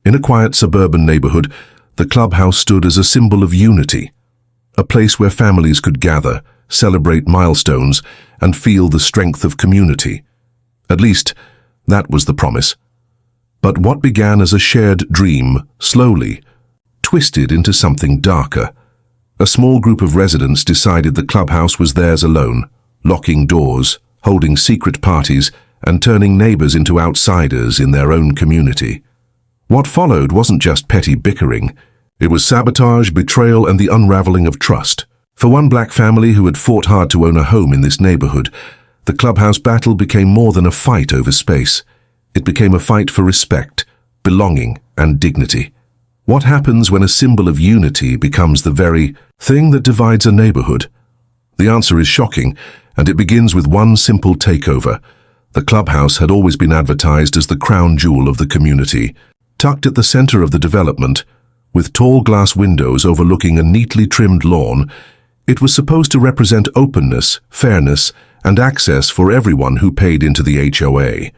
In a quiet suburban neighborhood, the clubhouse stood as a symbol of unity, a place where families could gather, celebrate milestones, and feel the strength of community. At least, that was the promise. But what began as a shared dream slowly twisted into something darker. A small group of residents decided the clubhouse was theirs alone, locking doors, holding secret parties, and turning neighbors into outsiders in their own community. What followed wasn't just petty bickering. It was sabotage, betrayal, and the unraveling of trust. For one black family who had fought hard to own a home in this neighborhood, the clubhouse battle became more than a fight over space. It became a fight for respect, belonging, and dignity. What happens when a symbol of unity becomes the very thing that divides a neighborhood? The answer is shocking, and it begins with one simple takeover. The clubhouse had always been advertised as the crown jewel of the community, tucked at the center of the development, with tall glass windows overlooking a neatly trimmed lawn. It was supposed to represent openness, fairness, and access for everyone who paid into the HOA.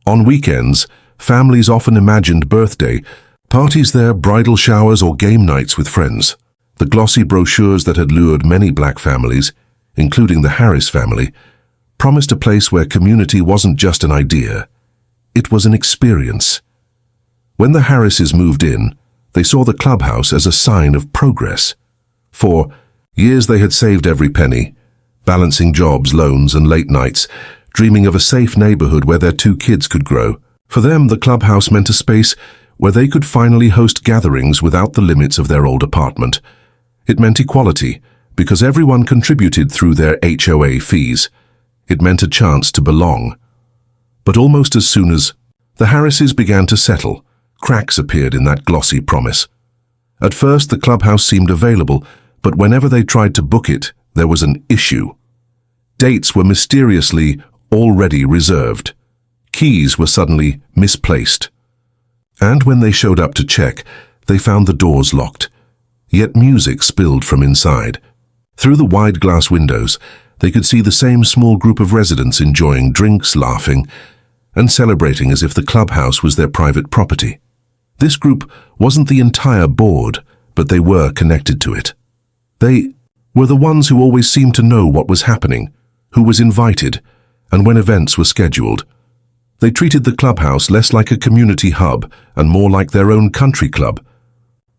On weekends, families often imagined birthday parties there, bridal showers, or game nights with friends. The glossy brochures that had lured many black families, including the Harris family, promised a place where community wasn't just an idea. It was an experience. When the Harrises moved in, they saw the clubhouse as a sign of progress. For years they had saved every penny, balancing jobs, loans, and late nights, dreaming of a safe neighborhood where their 2 kids could grow. For them, the clubhouse meant a space where they could finally host gatherings without the limits of their old apartment. It meant equality, because everyone contributed through their HOA fees. It meant a chance to belong. But almost as soon as the Harrises began to settle, cracks appeared in that glossy promise. At first, the clubhouse seemed available, but whenever they tried to book it, there was an issue. Dates were mysteriously already reserved. Keys were suddenly misplaced. And when they showed up to check, they found the doors locked. Yet music spilled from inside. Through the wide glass windows, they could see the same small group of residents enjoying drinks, laughing, and celebrating as if the clubhouse was their private property. This group wasn't the entire board, but they were connected to it. They were the ones who always seemed to know what was happening, who was invited, and when events were scheduled. They treated the clubhouse less like a community hub and more like their own country club.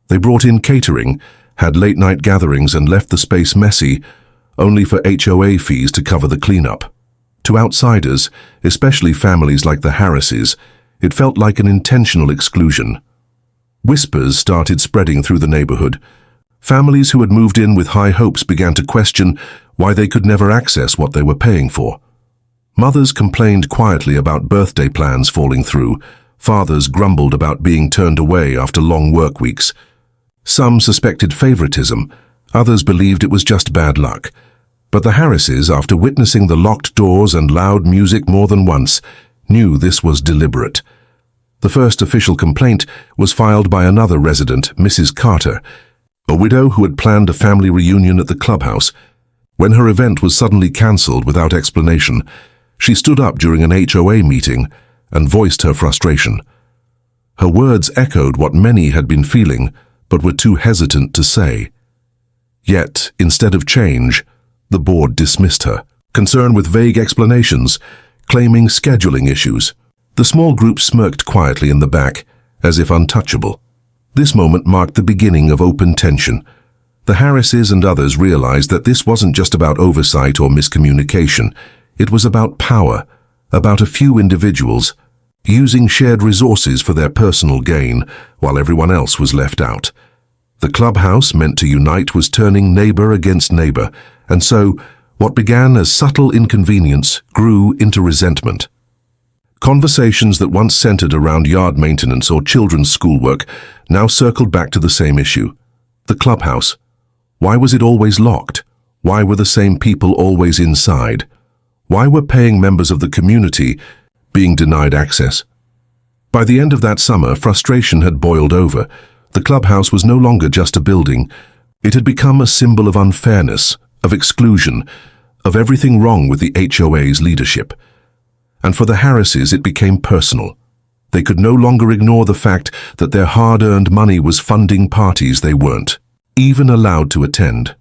They brought in catering, had late-night gatherings, and left the space messy, only for HOA fees to cover the cleanup. To outsiders, especially families like the Harrises, it felt like an intentional exclusion. Whispers started spreading through the neighborhood. Families who had moved in with high hopes began to question why they could never access what they were paying for. Mothers complained quietly about birthday plans falling through. Fathers grumbled about being turned away after long work weeks. Some suspected favoritism, others believed it was just bad luck. But the Harrises, after witnessing the locked doors and loud music more than once, knew this was deliberate. The first official complaint was filed by another resident, Mrs. Carter, a widow who had planned a family reunion at the clubhouse. When her event was suddenly cancelled without explanation, she stood up during an HOA meeting and voiced her frustration. Her words echoed what many had been feeling, but were too hesitant to say. Yet, instead of change, the board dismissed her, concerned with vague explanations, claiming scheduling issues. The small group smirked quietly in the back, as if untouchable. This moment marked the beginning of open tension. The Harrises and others realized that this wasn't just about oversight or miscommunication. It was about power, about a few individuals, using shared resources for their personal gain, while everyone else was left out. The clubhouse, meant to unite, was turning neighbor against neighbor, and so what began as subtle inconvenience grew into resentment. Conversations that once centered around yard maintenance or children's schoolwork now circled back to the same issue. The clubhouse. Why was it always locked? Why were the same people always inside? Why were paying members of the community being denied access? By the end of that summer, frustration had boiled over. The clubhouse was no longer just a building. It had become a symbol of unfairness, of exclusion, of everything wrong with the HOA's leadership. And for the Harrises, it became personal. They could no longer ignore the fact that their hard-earned money was funding parties they weren't even allowed to attend.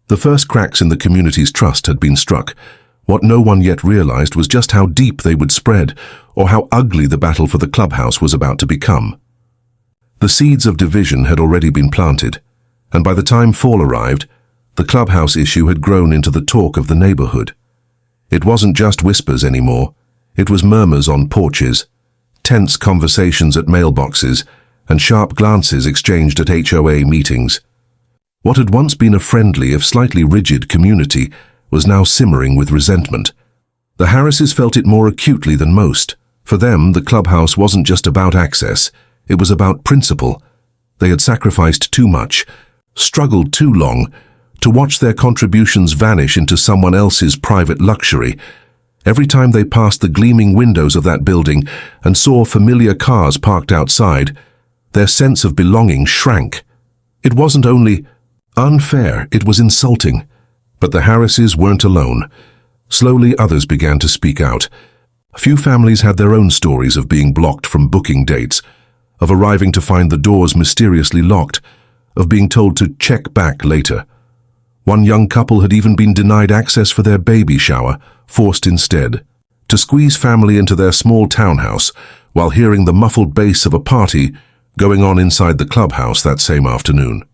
The first cracks in the community's trust had been struck. What no one yet realized was just how deep they would spread, or how ugly the battle for the clubhouse was about to become. The seeds of division had already been planted, and by the time fall arrived, the clubhouse issue had grown into the talk of the neighborhood. It wasn't just whispers anymore. It was murmurs on porches, tense conversations at mailboxes, and sharp glances exchanged at HOA meetings. What had once been a friendly, if slightly rigid, community was now simmering with resentment. The Harrises felt it more acutely than most. For them, the clubhouse wasn't just about access, it was about principle. They had sacrificed too much, struggled too long, to watch their contributions vanish into someone else's private luxury. Every time they passed the gleaming windows of that building and saw familiar cars parked outside, their sense of belonging shrank. It wasn't only unfair, it was insulting. But the Harrises weren't alone. Slowly, others began to speak out. A few families had their own stories of being blocked from booking dates, of arriving to find the doors mysteriously locked, of being told to check back later. One young couple had even been denied access for their baby shower, forced instead to squeeze family into their small townhouse while hearing the muffled bass of a party going on inside the clubhouse that same afternoon.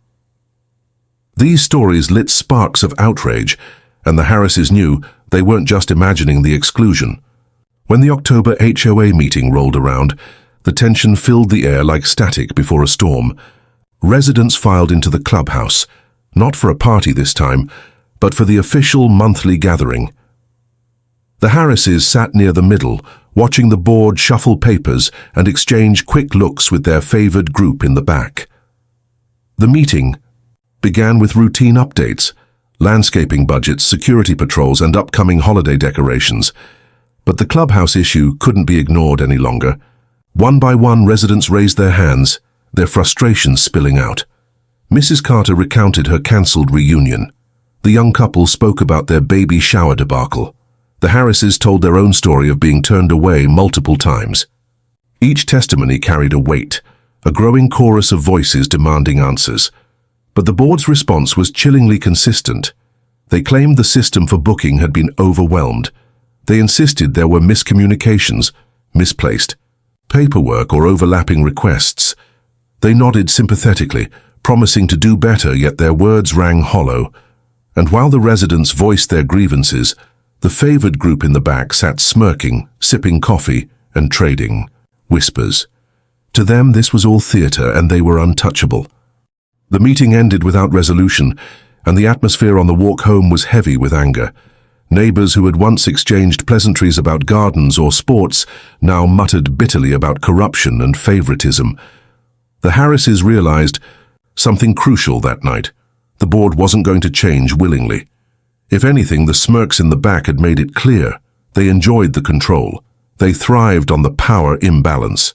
These stories lit sparks of outrage, and the Harrises knew they weren't just imagining the exclusion. When the October HOA meeting rolled around, the tension filled the air like static before a storm. Residents filed into the clubhouse, not for a party this time, but for the official monthly gathering. The Harrises sat near the middle, watching the board shuffle papers and exchange quick looks with their favored group in the back. The meeting began with routine updates, landscaping budgets, security patrols, and upcoming holiday decorations. But the clubhouse issue couldn't be ignored any longer. One by one, residents raised their hands, their frustrations spilling out. Mrs. Carter recounted her cancelled reunion. The young couple spoke about their baby shower debacle. The Harrises told their own story of being turned away multiple times. Each testimony carried a weight, a growing chorus of voices demanding answers. But the board's response was chillingly consistent. They claimed the system for booking had been overwhelmed. They insisted there were miscommunications, misplaced paperwork, or overlapping requests. They nodded sympathetically, promising to do better, yet their words rang hollow. And while the residents voiced their grievances, the favored group in the back sat smirking, sipping coffee, and trading whispers. To them, this was all theater, and they were untouchable. The meeting ended without resolution, and the atmosphere on the walk home was heavy with anger. Neighbors who had once exchanged pleasantries about gardens or sports now muttered bitterly about corruption and favoritism. The Harrises realized something crucial that night. The board wasn't going to change willingly. If anything, the smirks in the back had made it clear. They enjoyed the control. They thrived on the power imbalance.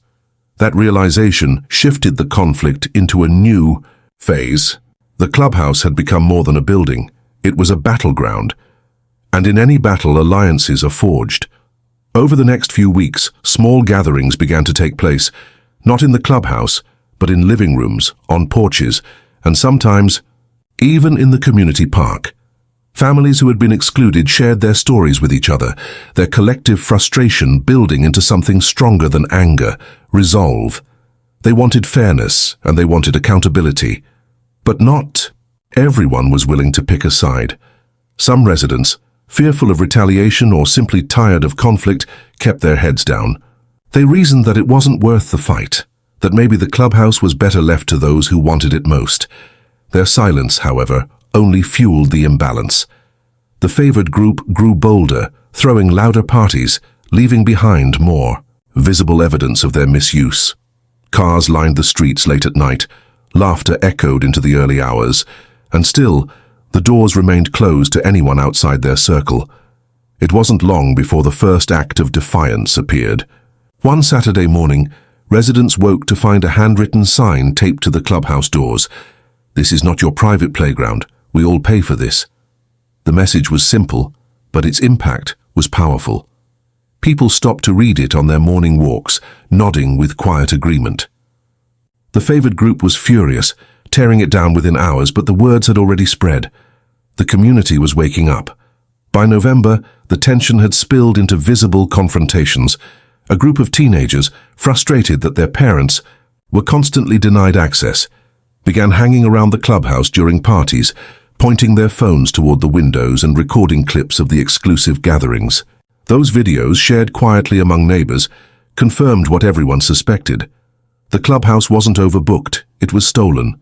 That realization shifted the conflict into a new phase. The clubhouse had become more than a building. It was a battleground. And in any battle, alliances are forged. Over the next few weeks, small gatherings began to take place, not in the clubhouse, but in living rooms, on porches, and sometimes even in the community park. Families who had been excluded shared their stories with each other, their collective frustration building into something stronger than anger, resolve. They wanted fairness, and they wanted accountability. But not everyone was willing to pick a side. Some residents, fearful of retaliation or simply tired of conflict, kept their heads down. They reasoned that it wasn't worth the fight, that maybe the clubhouse was better left to those who wanted it most. Their silence, however, only fueled the imbalance. The favored group grew bolder, throwing louder parties, leaving behind more visible evidence of their misuse. Cars lined the streets late at night, laughter echoed into the early hours, and still, the doors remained closed to anyone outside their circle. It wasn't long before the first act of defiance appeared. One Saturday morning, residents woke to find a handwritten sign taped to the clubhouse doors. "This is not your private playground. We all pay for this." The message was simple, but its impact was powerful. People stopped to read it on their morning walks, nodding with quiet agreement. The favored group was furious, tearing it down within hours, but the words had already spread. The community was waking up. By November, the tension had spilled into visible confrontations. A group of teenagers, frustrated that their parents were constantly denied access, began hanging around the clubhouse during parties, pointing their phones toward the windows and recording clips of the exclusive gatherings. Those videos, shared quietly among neighbors, confirmed what everyone suspected. The clubhouse wasn't overbooked, it was stolen.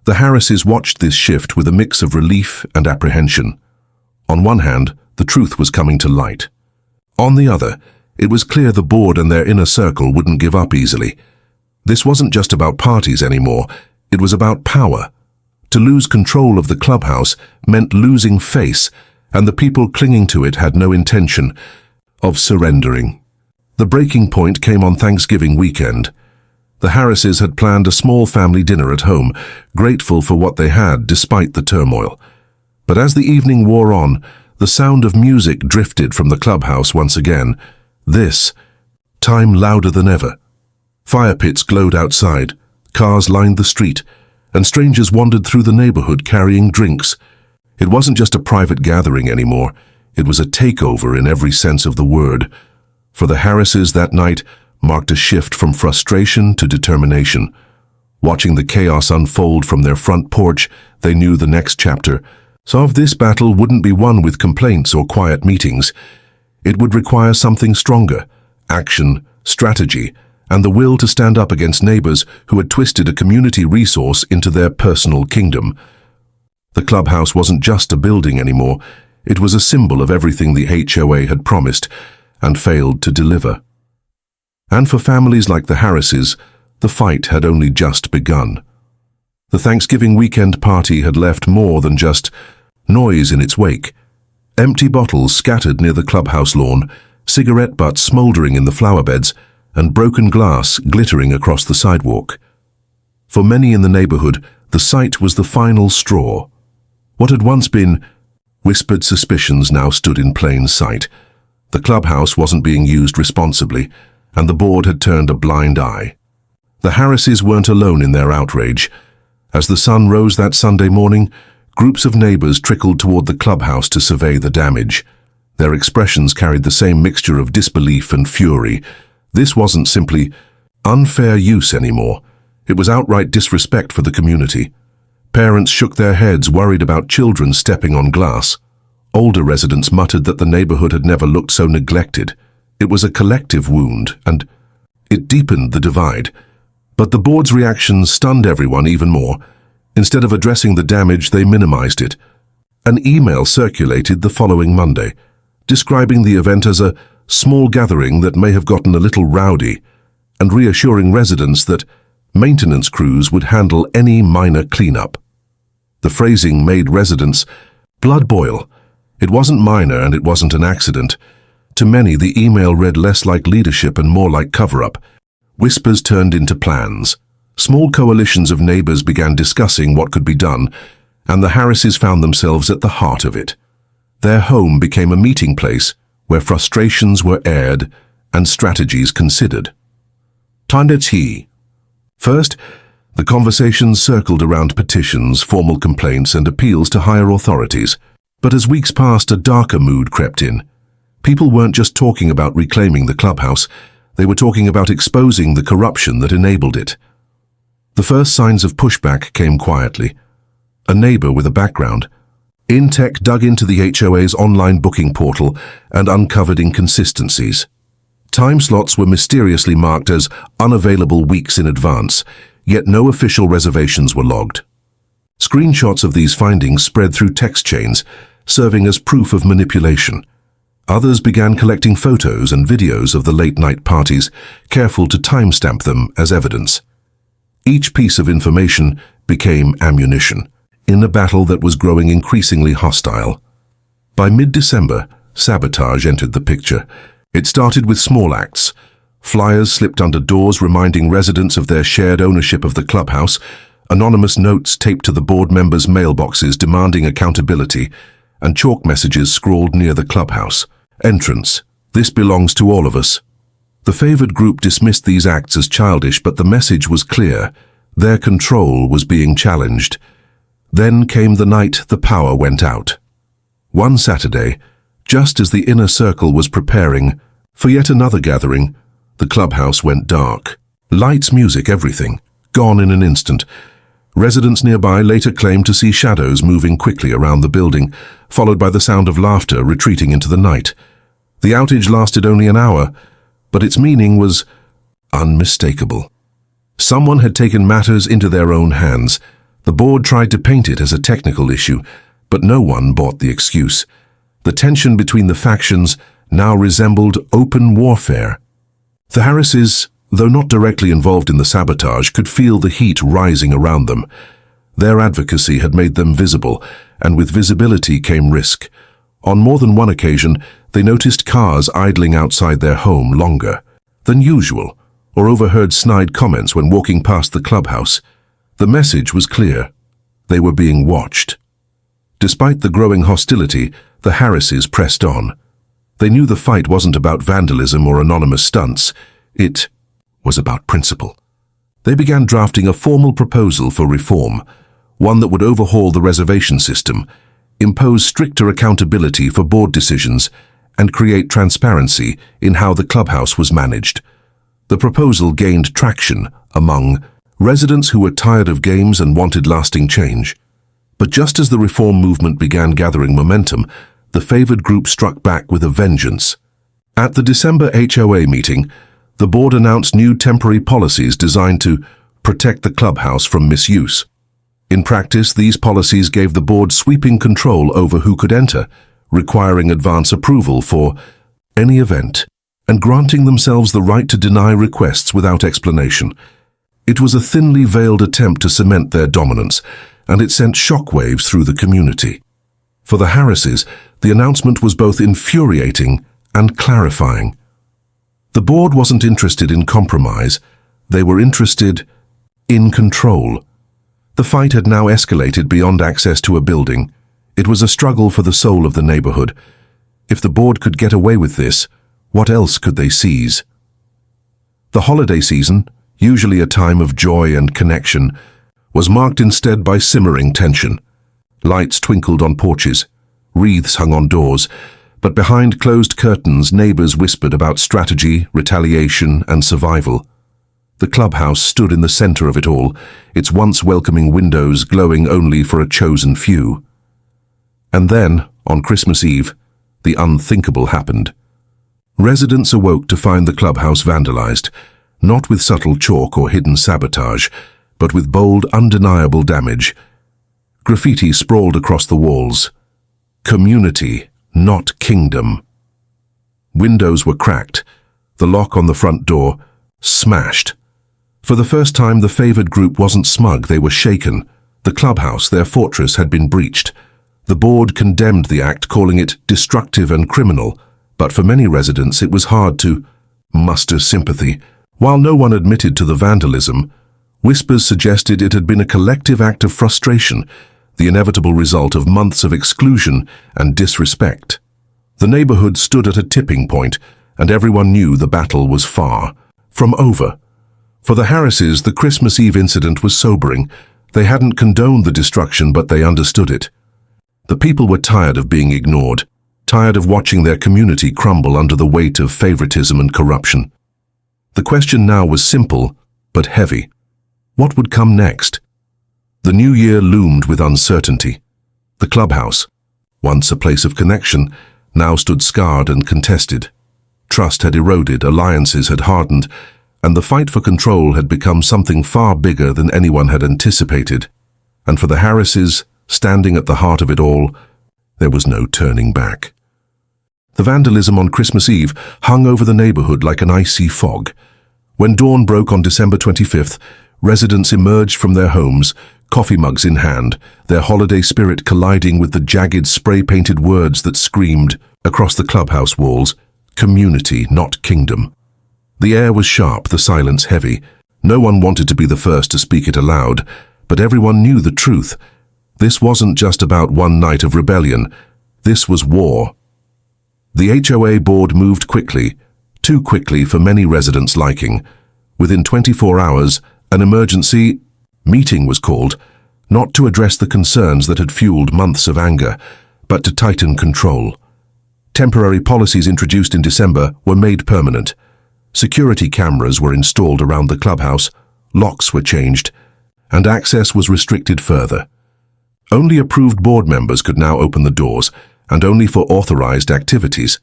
The Harrises watched this shift with a mix of relief and apprehension. On one hand, the truth was coming to light. On the other, it was clear the board and their inner circle wouldn't give up easily. This wasn't just about parties anymore, it was about power. To lose control of the clubhouse meant losing face, and the people clinging to it had no intention of surrendering. The breaking point came on Thanksgiving weekend. The Harrises had planned a small family dinner at home, grateful for what they had despite the turmoil. But as the evening wore on, the sound of music drifted from the clubhouse once again, this time louder than ever. Fire pits glowed outside, cars lined the street, and strangers wandered through the neighborhood carrying drinks. It wasn't just a private gathering anymore, it was a takeover in every sense of the word. For the Harrises, that night marked a shift from frustration to determination. Watching the chaos unfold from their front porch, they knew the next chapter of this battle wouldn't be won with complaints or quiet meetings. It would require something stronger: action, strategy, and the will to stand up against neighbors who had twisted a community resource into their personal kingdom. The clubhouse wasn't just a building anymore, it was a symbol of everything the HOA had promised and failed to deliver. And for families like the Harrises, the fight had only just begun. The Thanksgiving weekend party had left more than just noise in its wake. Empty bottles scattered near the clubhouse lawn, cigarette butts smoldering in the flower beds, and broken glass glittering across the sidewalk. For many in the neighborhood, the sight was the final straw. What had once been whispered suspicions now stood in plain sight. The clubhouse wasn't being used responsibly, and the board had turned a blind eye. The Harrises weren't alone in their outrage. As the sun rose that Sunday morning, groups of neighbors trickled toward the clubhouse to survey the damage. Their expressions carried the same mixture of disbelief and fury. This wasn't simply unfair use anymore. It was outright disrespect for the community. Parents shook their heads, worried about children stepping on glass. Older residents muttered that the neighborhood had never looked so neglected. It was a collective wound, and it deepened the divide. But the board's reaction stunned everyone even more. Instead of addressing the damage, they minimized it. An email circulated the following Monday, describing the event as a small gathering that may have gotten a little rowdy, and reassuring residents that maintenance crews would handle any minor cleanup. The phrasing made residents' blood boil. It wasn't minor and it wasn't an accident. To many, the email read less like leadership and more like cover-up. Whispers turned into plans. Small coalitions of neighbors began discussing what could be done, and the Harrises found themselves at the heart of it. Their home became a meeting place where frustrations were aired and strategies considered. Tea. First, the conversations circled around petitions, formal complaints, and appeals to higher authorities. But as weeks passed, a darker mood crept in. People weren't just talking about reclaiming the clubhouse, they were talking about exposing the corruption that enabled it. The first signs of pushback came quietly. A neighbor with a background in tech dug into the HOA's online booking portal and uncovered inconsistencies. Time slots were mysteriously marked as unavailable weeks in advance, yet no official reservations were logged. Screenshots of these findings spread through text chains, serving as proof of manipulation. Others began collecting photos and videos of the late-night parties, careful to timestamp them as evidence. Each piece of information became ammunition in a battle that was growing increasingly hostile. By mid-December, sabotage entered the picture. It started with small acts. Flyers slipped under doors reminding residents of their shared ownership of the clubhouse, anonymous notes taped to the board members' mailboxes demanding accountability, and chalk messages scrawled near the clubhouse entrance, This belongs to all of us. The favored group dismissed these acts as childish, but the message was clear. Their control was being challenged. Then came the night the power went out. One Saturday, just as the inner circle was preparing for yet another gathering, the clubhouse went dark. Lights, music, everything, gone in an instant. Residents nearby later claimed to see shadows moving quickly around the building, followed by the sound of laughter retreating into the night. The outage lasted only an hour, but its meaning was unmistakable. Someone had taken matters into their own hands. The board tried to paint it as a technical issue, but no one bought the excuse. The tension between the factions now resembled open warfare. The Harrises, though not directly involved in the sabotage, could feel the heat rising around them. Their advocacy had made them visible, and with visibility came risk. On more than one occasion, they noticed cars idling outside their home longer than usual, or overheard snide comments when walking past the clubhouse. The message was clear. They were being watched. Despite the growing hostility, the Harrises pressed on. They knew the fight wasn't about vandalism or anonymous stunts. It was about principle. They began drafting a formal proposal for reform, one that would overhaul the reservation system, impose stricter accountability for board decisions, and create transparency in how the clubhouse was managed. The proposal gained traction among residents who were tired of games and wanted lasting change. But just as the reform movement began gathering momentum, the favored group struck back with a vengeance. At the December HOA meeting, the board announced new temporary policies designed to protect the clubhouse from misuse. In practice, these policies gave the board sweeping control over who could enter, requiring advance approval for any event, and granting themselves the right to deny requests without explanation. It was a thinly veiled attempt to cement their dominance, and it sent shockwaves through the community. For the Harrises, the announcement was both infuriating and clarifying. The board wasn't interested in compromise. They were interested in control. The fight had now escalated beyond access to a building. It was a struggle for the soul of the neighborhood. If the board could get away with this, what else could they seize? The holiday season, usually a time of joy and connection, was marked instead by simmering tension. Lights twinkled on porches, wreaths hung on doors, but behind closed curtains neighbors whispered about strategy, retaliation, and survival. The clubhouse stood in the center of it all, its once welcoming windows glowing only for a chosen few. And then, on Christmas Eve, the unthinkable happened. Residents awoke to find the clubhouse vandalized, not with subtle chalk or hidden sabotage, but with bold, undeniable damage. Graffiti sprawled across the walls. Community, not kingdom. Windows were cracked, the lock on the front door smashed. For the first time, the favored group wasn't smug, they were shaken. The clubhouse, their fortress, had been breached. The board condemned the act, calling it destructive and criminal, but for many residents it was hard to muster sympathy. While no one admitted to the vandalism, whispers suggested it had been a collective act of frustration, the inevitable result of months of exclusion and disrespect. The neighborhood stood at a tipping point, and everyone knew the battle was far from over. For the Harrises, the Christmas Eve incident was sobering. They hadn't condoned the destruction, but they understood it. The people were tired of being ignored, tired of watching their community crumble under the weight of favoritism and corruption. The question now was simple, but heavy. What would come next? The new year loomed with uncertainty. The clubhouse, once a place of connection, now stood scarred and contested. Trust had eroded, alliances had hardened, and the fight for control had become something far bigger than anyone had anticipated. And for the Harrises, standing at the heart of it all, there was no turning back. The vandalism on Christmas Eve hung over the neighborhood like an icy fog. When dawn broke on December 25th, residents emerged from their homes, coffee mugs in hand, their holiday spirit colliding with the jagged spray-painted words that screamed across the clubhouse walls, "Community, not kingdom." The air was sharp, the silence heavy. No one wanted to be the first to speak it aloud, but everyone knew the truth. This wasn't just about one night of rebellion. This was war. The HOA board moved quickly, too quickly for many residents' liking. Within 24 hours, an emergency meeting was called, not to address the concerns that had fueled months of anger, but to tighten control. Temporary policies introduced in December were made permanent. Security cameras were installed around the clubhouse, locks were changed, and access was restricted further. Only approved board members could now open the doors, and only for authorized activities.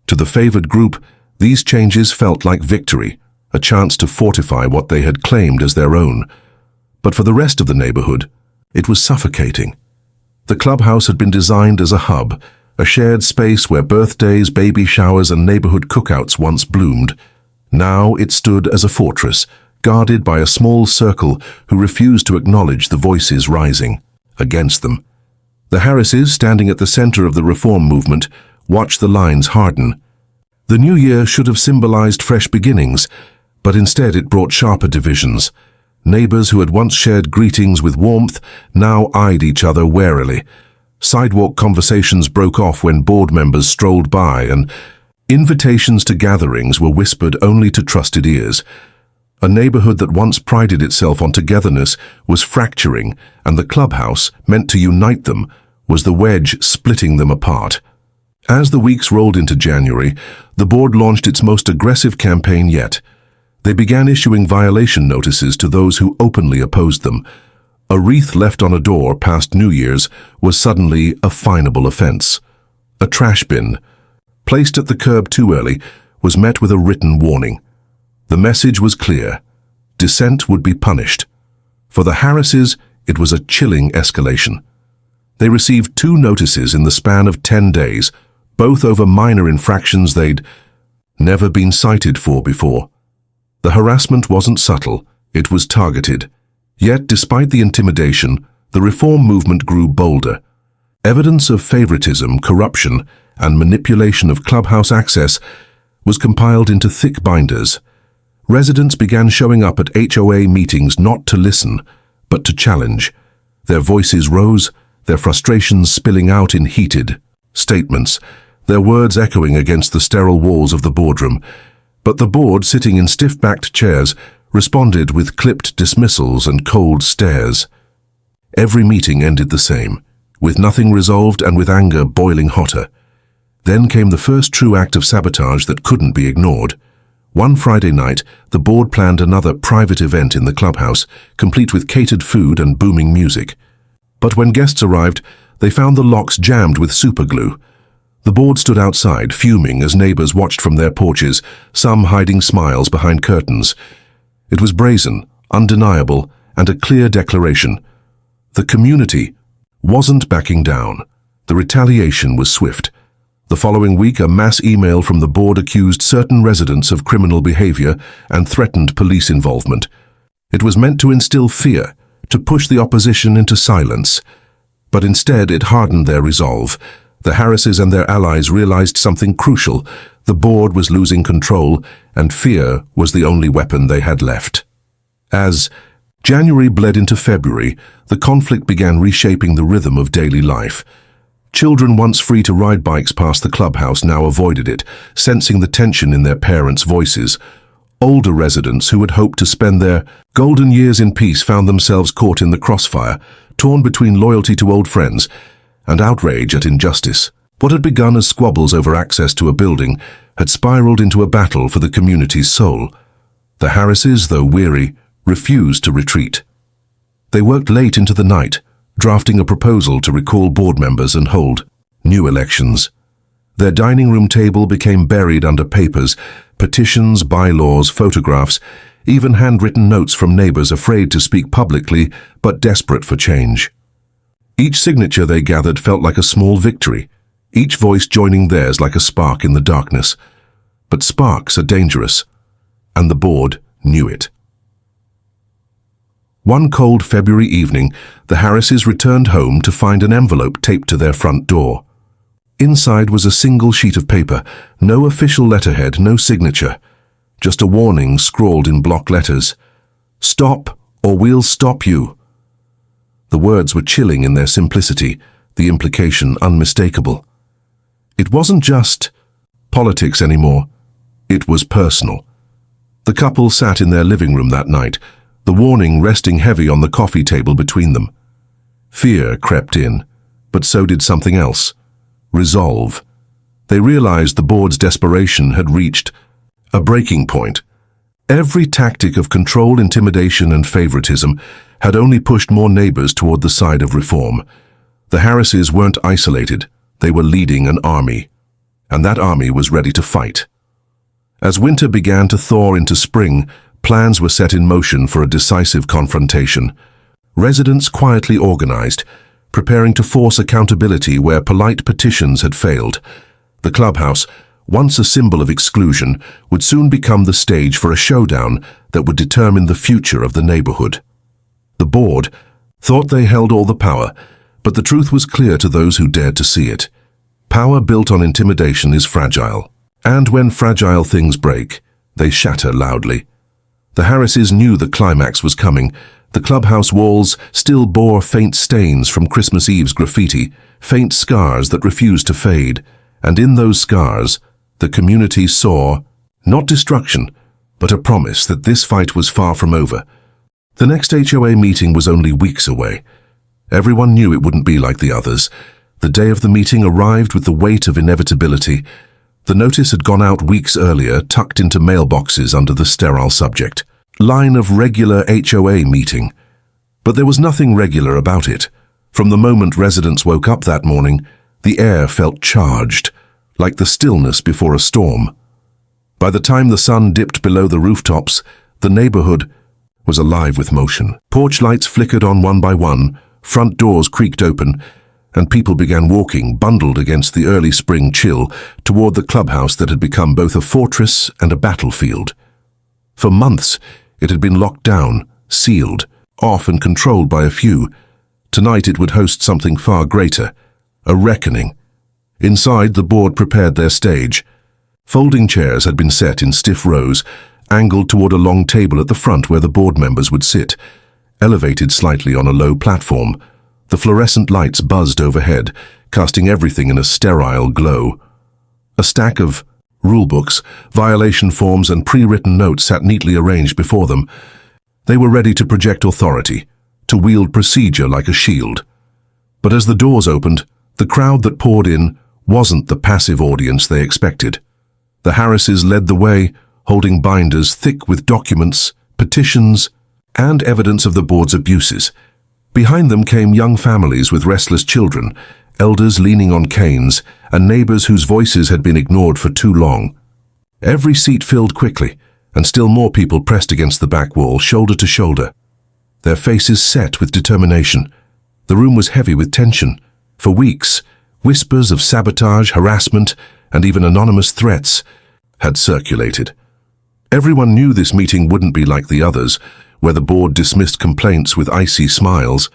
To the favored group, these changes felt like victory, a chance to fortify what they had claimed as their own. But for the rest of the neighborhood, it was suffocating. The clubhouse had been designed as a hub, a shared space where birthdays, baby showers, and neighborhood cookouts once bloomed. Now it stood as a fortress, guarded by a small circle who refused to acknowledge the voices rising against them. The Harrises, standing at the center of the reform movement, watched the lines harden. The new year should have symbolized fresh beginnings, but instead it brought sharper divisions. Neighbors who had once shared greetings with warmth now eyed each other warily. Sidewalk conversations broke off when board members strolled by, and invitations to gatherings were whispered only to trusted ears. A neighborhood that once prided itself on togetherness was fracturing, and the clubhouse, meant to unite them, was the wedge splitting them apart. As the weeks rolled into January, the board launched its most aggressive campaign yet. They began issuing violation notices to those who openly opposed them. A wreath left on a door past New Year's was suddenly a finable offense. A trash bin, placed at the curb too early, was met with a written warning. The message was clear. Dissent would be punished. For the Harrises, it was a chilling escalation. They received 2 notices in the span of 10 days, both over minor infractions they'd never been cited for before. The harassment wasn't subtle, it was targeted. Yet, despite the intimidation, the reform movement grew bolder. Evidence of favoritism, corruption, and manipulation of clubhouse access was compiled into thick binders. Residents began showing up at HOA meetings not to listen, but to challenge. Their voices rose, their frustrations spilling out in heated statements, their words echoing against the sterile walls of the boardroom. But the board, sitting in stiff-backed chairs, responded with clipped dismissals and cold stares. Every meeting ended the same, with nothing resolved and with anger boiling hotter. Then came the first true act of sabotage that couldn't be ignored. One Friday night, the board planned another private event in the clubhouse, complete with catered food and booming music. But when guests arrived, they found the locks jammed with superglue. The board stood outside, fuming as neighbors watched from their porches, some hiding smiles behind curtains. It was brazen, undeniable, and a clear declaration. The community wasn't backing down. The retaliation was swift. The following week, a mass email from the board accused certain residents of criminal behavior and threatened police involvement. It was meant to instill fear, to push the opposition into silence. But instead, it hardened their resolve. The Harrises and their allies realized something crucial. The board was losing control, and fear was the only weapon they had left. As January bled into February, the conflict began reshaping the rhythm of daily life. Children once free to ride bikes past the clubhouse now avoided it, sensing the tension in their parents' voices. Older residents who had hoped to spend their golden years in peace found themselves caught in the crossfire, torn between loyalty to old friends and outrage at injustice. What had begun as squabbles over access to a building had spiraled into a battle for the community's soul. The Harrises, though weary, refused to retreat. They worked late into the night, drafting a proposal to recall board members and hold new elections. Their dining room table became buried under papers, petitions, bylaws, photographs, even handwritten notes from neighbors afraid to speak publicly but desperate for change. Each signature they gathered felt like a small victory, each voice joining theirs like a spark in the darkness. But sparks are dangerous, and the board knew it. One cold February evening, the Harrises returned home to find an envelope taped to their front door. Inside was a single sheet of paper, no official letterhead, no signature, just a warning scrawled in block letters. "Stop, or we'll stop you." The words were chilling in their simplicity, the implication unmistakable. It wasn't just politics anymore. It was personal. The couple sat in their living room that night, the warning resting heavy on the coffee table between them. Fear crept in, but so did something else. Resolve. They realized the board's desperation had reached a breaking point. Every tactic of control, intimidation, and favoritism had only pushed more neighbors toward the side of reform. The Harrises weren't isolated. They were leading an army. And that army was ready to fight. As winter began to thaw into spring, plans were set in motion for a decisive confrontation. Residents quietly organized, preparing to force accountability where polite petitions had failed. The clubhouse, once a symbol of exclusion, would soon become the stage for a showdown that would determine the future of the neighborhood. The board thought they held all the power, but the truth was clear to those who dared to see it. Power built on intimidation is fragile, and when fragile things break, they shatter loudly. The Harrises knew the climax was coming. The clubhouse walls still bore faint stains from Christmas Eve's graffiti, faint scars that refused to fade, and in those scars, the community saw not destruction, but a promise that this fight was far from over. The next HOA meeting was only weeks away. Everyone knew it wouldn't be like the others. The day of the meeting arrived with the weight of inevitability. The notice had gone out weeks earlier, tucked into mailboxes under the sterile subject. Line of regular HOA meeting. But there was nothing regular about it. From the moment residents woke up that morning, the air felt charged, like the stillness before a storm. By the time the sun dipped below the rooftops, the neighborhood was alive with motion. Porch lights flickered on one by one, front doors creaked open, and people began walking, bundled against the early spring chill, toward the clubhouse that had become both a fortress and a battlefield. For months, it had been locked down, sealed, off and controlled by a few. Tonight it would host something far greater, a reckoning. Inside, the board prepared their stage. Folding chairs had been set in stiff rows, angled toward a long table at the front where the board members would sit, elevated slightly on a low platform. The fluorescent lights buzzed overhead, casting everything in a sterile glow. A stack of rulebooks, violation forms, and pre-written notes sat neatly arranged before them. They were ready to project authority, to wield procedure like a shield. But as the doors opened, the crowd that poured in wasn't the passive audience they expected. The Harrises led the way, holding binders thick with documents, petitions, and evidence of the board's abuses. Behind them came young families with restless children, elders leaning on canes, and neighbors whose voices had been ignored for too long. Every seat filled quickly, and still more people pressed against the back wall, shoulder to shoulder. Their faces set with determination. The room was heavy with tension. For weeks, whispers of sabotage, harassment, and even anonymous threats had circulated. Everyone knew this meeting wouldn't be like the others, where the board dismissed complaints with icy smiles.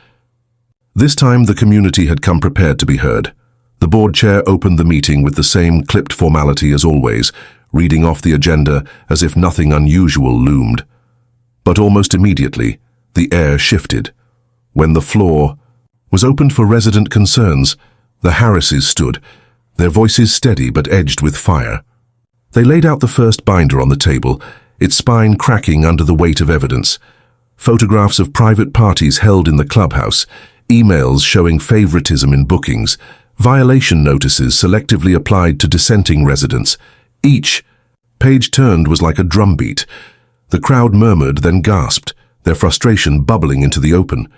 This time the community had come prepared to be heard. The board chair opened the meeting with the same clipped formality as always, reading off the agenda as if nothing unusual loomed. But almost immediately, the air shifted. When the floor was opened for resident concerns, the Harrises stood, their voices steady but edged with fire. They laid out the first binder on the table, its spine cracking under the weight of evidence. Photographs of private parties held in the clubhouse, emails showing favoritism in bookings, violation notices selectively applied to dissenting residents. Each page turned was like a drumbeat. The crowd murmured, then gasped, their frustration bubbling into the open.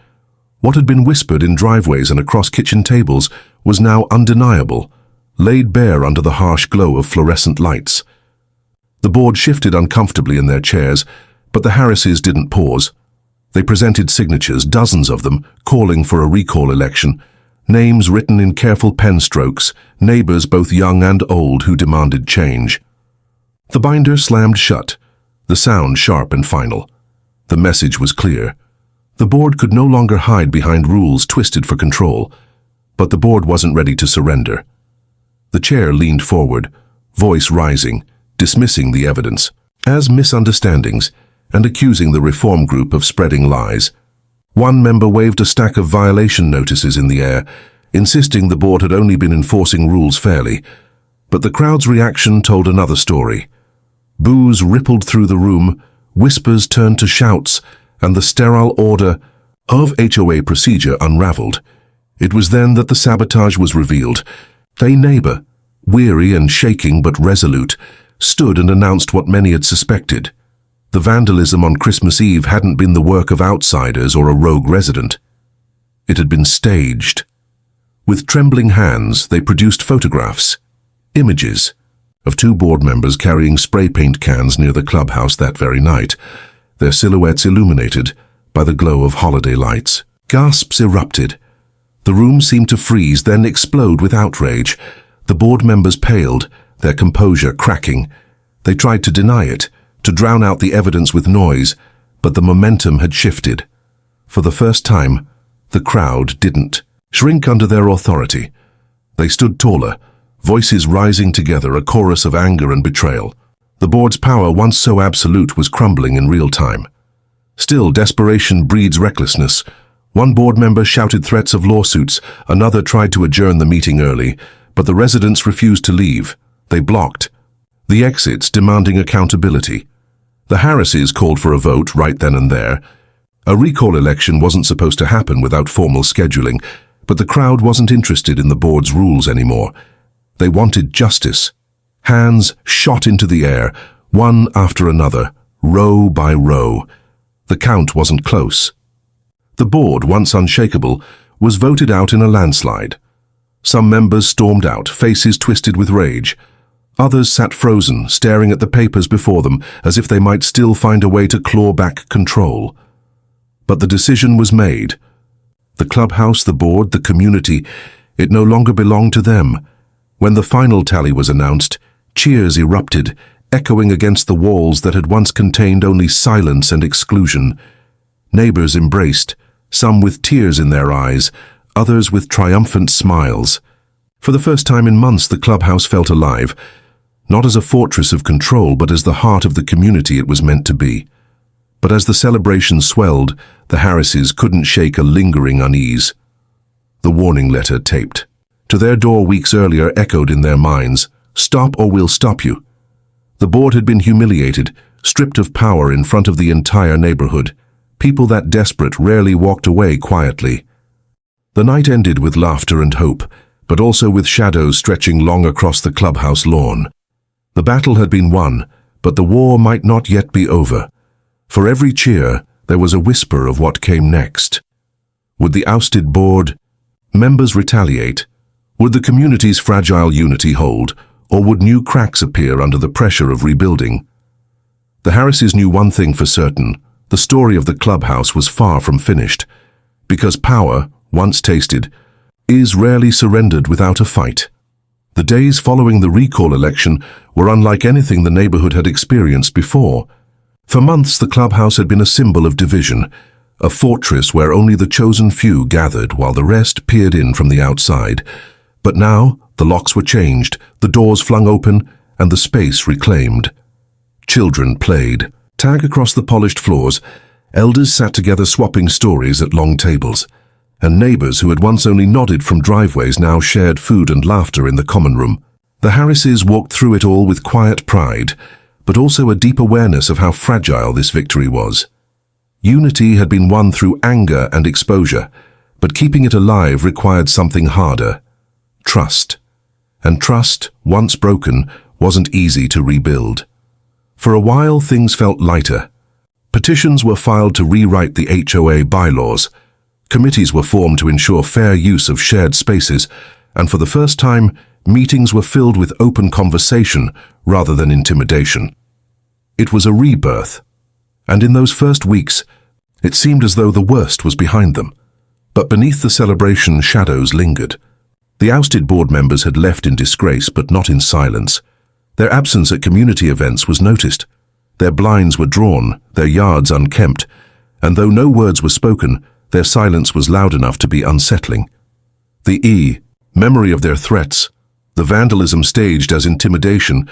What had been whispered in driveways and across kitchen tables was now undeniable, laid bare under the harsh glow of fluorescent lights. The board shifted uncomfortably in their chairs, but the Harrises didn't pause. They presented signatures, dozens of them, calling for a recall election, names written in careful pen strokes, neighbors both young and old who demanded change. The binder slammed shut, the sound sharp and final. The message was clear. The board could no longer hide behind rules twisted for control, but the board wasn't ready to surrender. The chair leaned forward, voice rising, dismissing the evidence as misunderstandings and accusing the reform group of spreading lies. One member waved a stack of violation notices in the air, insisting the board had only been enforcing rules fairly. But the crowd's reaction told another story. Boos rippled through the room, whispers turned to shouts, and the sterile order of HOA procedure unraveled. It was then that the sabotage was revealed. A neighbor, weary and shaking but resolute, stood and announced what many had suspected. The vandalism on Christmas Eve hadn't been the work of outsiders or a rogue resident. It had been staged. With trembling hands, they produced photographs, images, of two board members carrying spray paint cans near the clubhouse that very night, their silhouettes illuminated by the glow of holiday lights. Gasps erupted. The room seemed to freeze, then explode with outrage. The board members paled, their composure cracking. They tried to deny it, to drown out the evidence with noise, but the momentum had shifted. For the first time, the crowd didn't shrink under their authority. They stood taller, voices rising together, a chorus of anger and betrayal. The board's power, once so absolute, was crumbling in real time. Still, desperation breeds recklessness. One board member shouted threats of lawsuits, another tried to adjourn the meeting early, but the residents refused to leave. They blocked the exits, demanding accountability. The Harrises called for a vote right then and there. A recall election wasn't supposed to happen without formal scheduling, but the crowd wasn't interested in the board's rules anymore. They wanted justice. Hands shot into the air, one after another, row by row. The count wasn't close. The board, once unshakable, was voted out in a landslide. Some members stormed out, faces twisted with rage. Others sat frozen, staring at the papers before them, as if they might still find a way to claw back control. But the decision was made. The clubhouse, the board, the community, it no longer belonged to them. When the final tally was announced, cheers erupted, echoing against the walls that had once contained only silence and exclusion. Neighbors embraced, some with tears in their eyes, others with triumphant smiles. For the first time in months, the clubhouse felt alive, not as a fortress of control, but as the heart of the community it was meant to be. But as the celebration swelled, the Harrises couldn't shake a lingering unease. The warning letter, taped to their door weeks earlier, echoed in their minds, "Stop or we'll stop you." The board had been humiliated, stripped of power in front of the entire neighborhood. People that desperate rarely walked away quietly. The night ended with laughter and hope, but also with shadows stretching long across the clubhouse lawn. The battle had been won, but the war might not yet be over. For every cheer, there was a whisper of what came next. Would the ousted board members retaliate? Would the community's fragile unity hold, or would new cracks appear under the pressure of rebuilding? The Harrises knew one thing for certain: the story of the clubhouse was far from finished, because power, once tasted, is rarely surrendered without a fight. The days following the recall election were unlike anything the neighborhood had experienced before. For months, the clubhouse had been a symbol of division, a fortress where only the chosen few gathered while the rest peered in from the outside. But now, the locks were changed, the doors flung open, and the space reclaimed. Children played. Tag across the polished floors, elders sat together swapping stories at long tables, and neighbors who had once only nodded from driveways now shared food and laughter in the common room. The Harrises walked through it all with quiet pride, but also a deep awareness of how fragile this victory was. Unity had been won through anger and exposure, but keeping it alive required something harder: trust. And trust, once broken, wasn't easy to rebuild. For a while, things felt lighter. Petitions were filed to rewrite the HOA bylaws. Committees were formed to ensure fair use of shared spaces, and for the first time, meetings were filled with open conversation rather than intimidation. It was a rebirth, and in those first weeks, it seemed as though the worst was behind them. But beneath the celebration, shadows lingered. The ousted board members had left in disgrace, but not in silence. Their absence at community events was noticed. Their blinds were drawn, their yards unkempt, and though no words were spoken, their silence was loud enough to be unsettling. The memory of their threats, the vandalism staged as intimidation,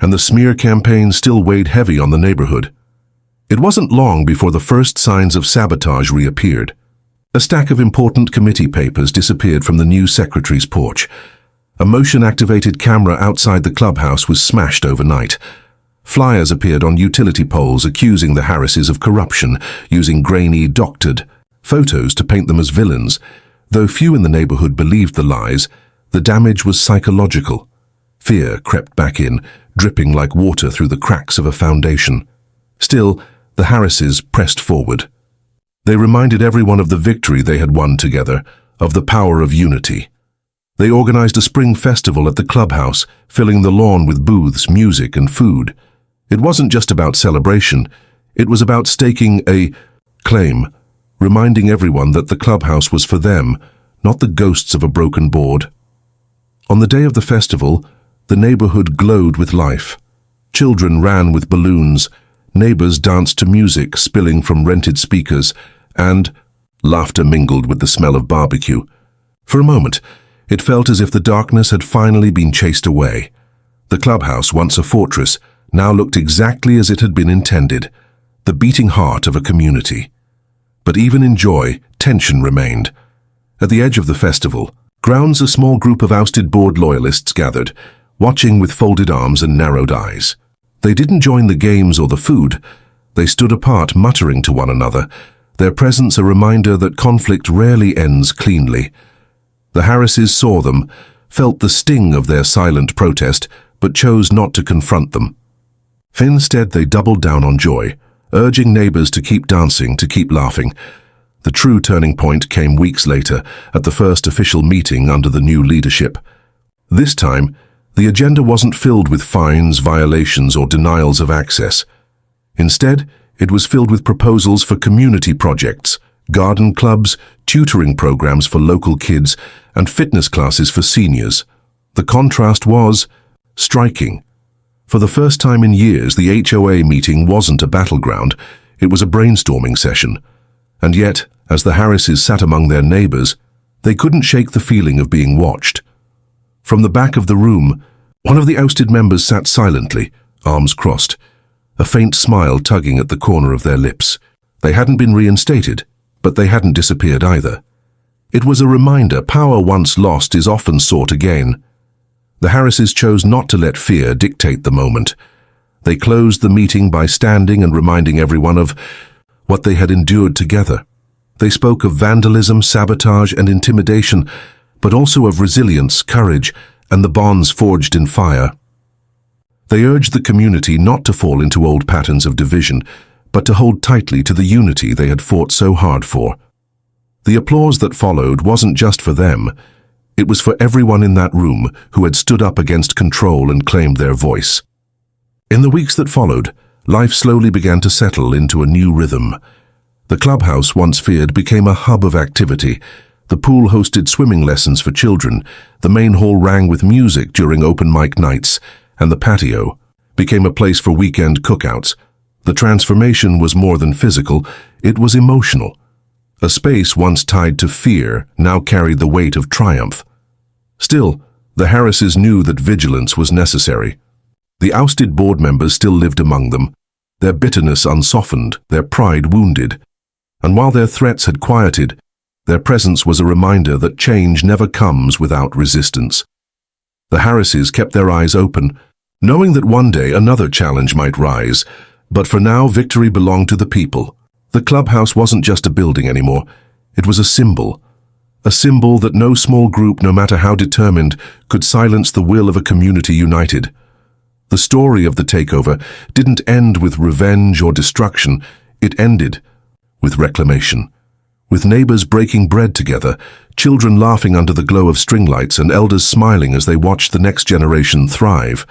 and the smear campaign still weighed heavy on the neighborhood. It wasn't long before the first signs of sabotage reappeared. A stack of important committee papers disappeared from the new secretary's porch. A motion-activated camera outside the clubhouse was smashed overnight. Flyers appeared on utility poles accusing the Harrises of corruption, using grainy, doctored photos to paint them as villains. Though few in the neighborhood believed the lies, the damage was psychological. Fear crept back in, dripping like water through the cracks of a foundation. Still, the Harrises pressed forward. They reminded everyone of the victory they had won together, of the power of unity. They organized a spring festival at the clubhouse, filling the lawn with booths, music, and food. It wasn't just about celebration, it was about staking a claim, reminding everyone that the clubhouse was for them, not the ghosts of a broken board. On the day of the festival, the neighborhood glowed with life. Children ran with balloons, neighbors danced to music spilling from rented speakers, and laughter mingled with the smell of barbecue. For a moment, it felt as if the darkness had finally been chased away. The clubhouse, once a fortress, now looked exactly as it had been intended, the beating heart of a community. But even in joy, tension remained. At the edge of the festival grounds, a small group of ousted board loyalists gathered, watching with folded arms and narrowed eyes. They didn't join the games or the food. They stood apart, muttering to one another, their presence a reminder that conflict rarely ends cleanly. The Harrises saw them, felt the sting of their silent protest, but chose not to confront them. Instead, they doubled down on joy, urging neighbors to keep dancing, to keep laughing. The true turning point came weeks later, at the first official meeting under the new leadership. This time, the agenda wasn't filled with fines, violations, or denials of access. Instead, it was filled with proposals for community projects, garden clubs, tutoring programs for local kids, and fitness classes for seniors. The contrast was striking. For the first time in years, the HOA meeting wasn't a battleground, it was a brainstorming session. And yet, as the Harrises sat among their neighbors, they couldn't shake the feeling of being watched. From the back of the room, one of the ousted members sat silently, arms crossed, a faint smile tugging at the corner of their lips. They hadn't been reinstated, but they hadn't disappeared either. It was a reminder power once lost is often sought again. The Harrises chose not to let fear dictate the moment. They closed the meeting by standing and reminding everyone of what they had endured together. They spoke of vandalism, sabotage, and intimidation, but also of resilience, courage, and the bonds forged in fire. They urged the community not to fall into old patterns of division, but to hold tightly to the unity they had fought so hard for. The applause that followed wasn't just for them. It was for everyone in that room who had stood up against control and claimed their voice. In the weeks that followed, life slowly began to settle into a new rhythm. The clubhouse, once feared, became a hub of activity. The pool hosted swimming lessons for children, the main hall rang with music during open mic nights, and the patio became a place for weekend cookouts. The transformation was more than physical, it was emotional. A space once tied to fear now carried the weight of triumph. Still, the Harrises knew that vigilance was necessary. The ousted board members still lived among them, their bitterness unsoftened, their pride wounded. And while their threats had quieted, their presence was a reminder that change never comes without resistance. The Harrises kept their eyes open, knowing that one day another challenge might rise, but for now victory belonged to the people. The clubhouse wasn't just a building anymore, it was a symbol that no small group, no matter how determined, could silence the will of a community united. The story of the takeover didn't end with revenge or destruction, it ended with reclamation. With neighbors breaking bread together, children laughing under the glow of string lights, and elders smiling as they watched the next generation thrive.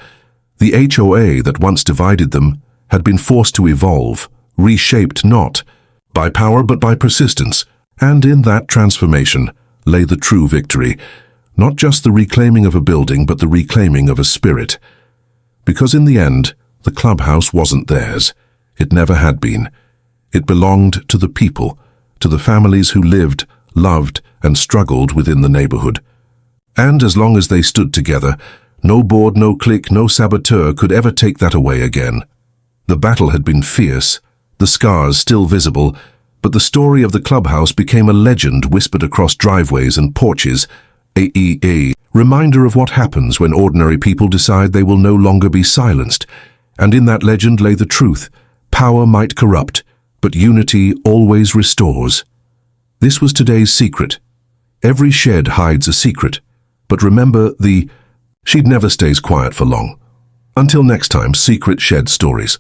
The HOA that once divided them had been forced to evolve, reshaped not by power but by persistence, and in that transformation lay the true victory, not just the reclaiming of a building but the reclaiming of a spirit. Because in the end, the clubhouse wasn't theirs. It never had been. It belonged to the people, to the families who lived, loved, and struggled within the neighborhood. And as long as they stood together, no board, no clique, no saboteur could ever take that away again. The battle had been fierce, the scars still visible, but the story of the clubhouse became a legend whispered across driveways and porches, reminder of what happens when ordinary people decide they will no longer be silenced. And in that legend lay the truth: power might corrupt, but unity always restores. This was today's secret. Every shed hides a secret, but remember, she never stays quiet for long. Until next time, Secret Shed Stories.